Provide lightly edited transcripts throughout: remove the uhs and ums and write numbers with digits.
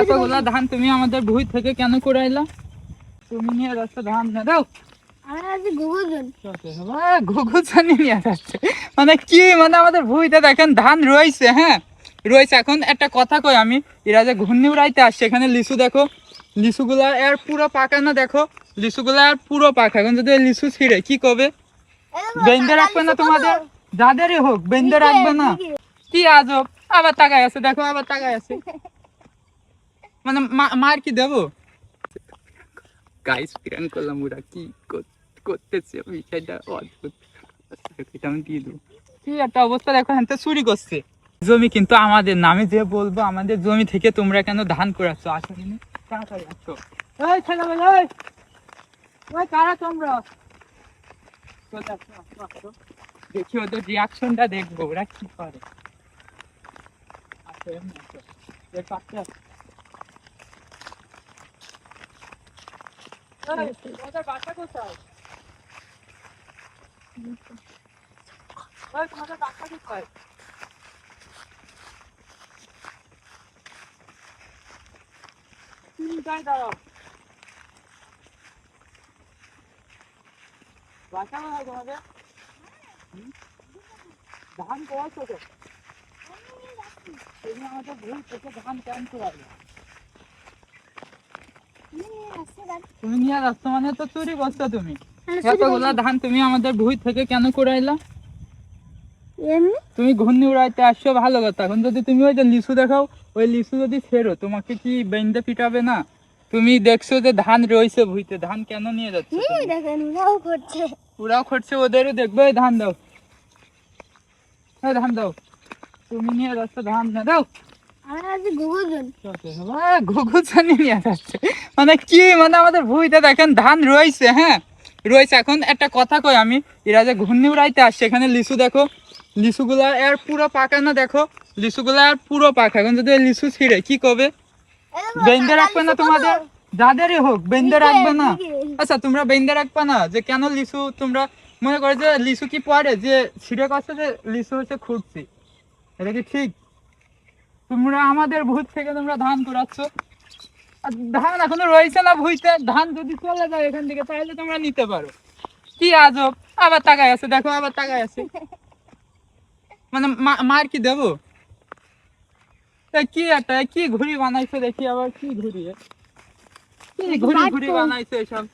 এতগুলা ধান তুমি আমাদের ভুঁই থেকে কেন কুড়াইলা? তুমি নিয়ে যাচ্ছ ধান না দাও। মানে কি মানে আমাদের ভুঁইতে দেখেন ধান রয়েছে, হ্যাঁ রয়েছে। এখন একটা কথা কই আমি, এরা যে ঘূর্ণি উড়াইতে আসছে, এখানে লিচু দেখো, লিচুগুলা এর পুরো পাকা না, দেখো লিচুগুলা আর পুরো পাকা। এখন যদি লিচু ছিঁড়ে কি করবে? বেঁধে রাখবে না তোমাদের, যাদেরই হোক বেঁধে রাখবে না। কি আজব, আবার তাকায় আছে, দেখো আবার তাকায় আছে, মানে মার কি দেবো? গাইস প্র্যাঙ্ক করলাম, ওরা কি করতেছে বিষয়টা অদ্ভুত। এটা আমি দিয়ে দেবো। কি একটা অবস্থা দেখো, হ্যাঁ চুরি করছে জমি কিন্তু আমাদের নামে, যে বলবো আমাদের জমি থেকে তোমরা কেন ধান করাচ্ছ? আসো দিনে তাড়াতাড়ি আসো। এই ছেলেবেলা, ওই কারা তোমরা? দেখি ওদের রিয়াকশনটা, দেখবো ওরা কি করে। আসো এমনি আসো, এর পাশে আসো। তোমাদের বাসা কোথায়? তোমাদের বাসা কোথায়? দাঁড়াও, বাসা কোথায় তোমাদের? ধান কোয়াছো তো? তুমি আমাদের ভুল থেকে ধান কেন করাবে? তুমি নিয়ে যাচ্ছ মানে তো চুরি করছো তুমি। এতগুলা ধান তুমি আমাদের ভুঁই থেকে কেন কুড়াইলা? তুমি ঘূর্ণি উড়াইতে আসছো ভালো কথা, এখন যদি তুমি ওই যে লিচু দেখাও, ওই লিচু যদি ফেরো তোমাকে কি বেঁধে পিটাবে না? তুমি দেখছো যে ধান রয়েছে ভুঁইতে, ধান কেন নিয়ে যাচ্ছ? ওরাও করছে, ওদেরও দেখবে। ধান দাও, ধান দাও, তুমি নিয়ে যাচ্ছ ধান না দাও। মানে কি মানে আমাদের ভুঁইতে দেখেন ধান রয়েছে, হ্যাঁ রয়েছে। এখন একটা কথা কই আমি, এরা যে ঘূর্ণি উড়াইতে আসছে, এখানে লিচু দেখো, লিচুগুলা এর পুরো পাকা না, দেখো লিচুগুলা আর পুরো পাকা। এখন যদি লিচু ছিঁড়ে কি করবে? বেঁধে রাখবে না তোমাদের, যাদেরই হোক বেঁধে রাখবে না। আচ্ছা তোমরা বেঁধে রাখবে না যে কেন? লিচু তোমরা মনে করো যে লিচু কি পড়ে যে ছিঁড়ে করছে যে লিচু হচ্ছে খুঁড়ছি, এটা কি ঠিক? তোমরা আমাদের ভুঁই থেকে তোমরা ধান কুড়াচ্ছ, আর ধান এখনো রয়েছে না ভুঁইতে। ধান যদি চলে যায় এখান থেকে তাহলে তোমরা নিতে পারো। কি আজব, আবার তাকায় আছে, দেখো আবার তাকায় আছে, মানে মার কি দেবো? কি একটা কি ঘুড়ি বানাইছে দেখি, আবার কি ঘুড়ি, কি ঘুড়ি ঘুড়ি বানাইছে সব।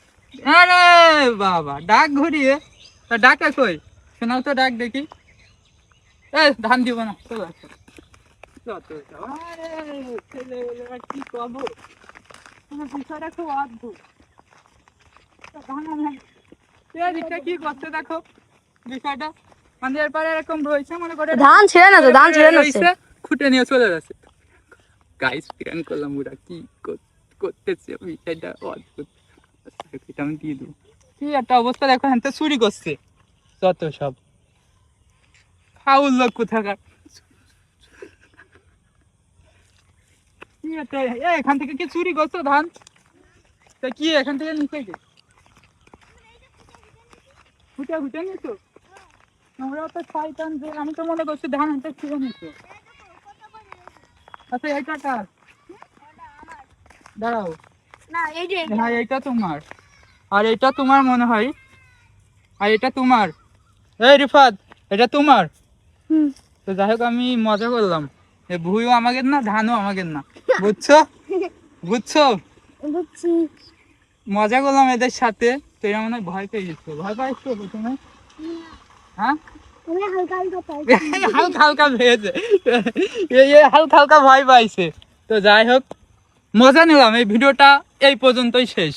আরে বাবা, ডাক ঘুরিয়ে, তা ডাকে কই? শোনাও তো ডাক দেখি। ধান দিব না, চলে আসো। কি করবো, বিষয়টা খুব অদ্ভুত। কি করছে দেখো বিষয়টা, মানে এরপরে এরকম রয়েছে, মনে করে ধান ছিঁড়ে না তো, ধান ছিঁড়ে না, খুঁটে নিয়ে চলে যাচ্ছে। গাইস প্র্যাঙ্ক করলাম, ওরা কি করতেছে বিষয়টা অদ্ভুত। এটা আমি দিয়ে দেবো। কি একটা অবস্থা দেখো, হ্যাঁ চুরি করছে যত সব ফাউল লোক কোথাকার। এখান থেকে কি চুরি করছো ধান? তা কি এখান থেকে নিচে ঘুটে ঘুটে নিছো? তোমরা তো শয়তান, যে আমি তো মনে করছি ধান হাতে ছিঁড়ে নিছো। আচ্ছা এইটা কার? দাঁড়াও, হ্যাঁ এইটা তোমার, আর এটা তোমার মনে হয়, আর এটা তোমার। এই রিফাত, এটা তোমার। তো যাই হোক, আমি মজা করলাম, ভুঁইও আমাকে না, ধানও আমাকে না, বুঝছো? বুঝছো? মজা করলাম এদের সাথে। তো এরা মনে হয় ভয় পেয়ে গেছো, ভয় পাইছো প্রথমে? হ্যাঁ হালকা হালকা পেয়েছে, হালকা হালকা ভয় পাইছে। তো যাই হোক, মজা নিলাম, এই ভিডিওটা এই পর্যন্তই শেষ।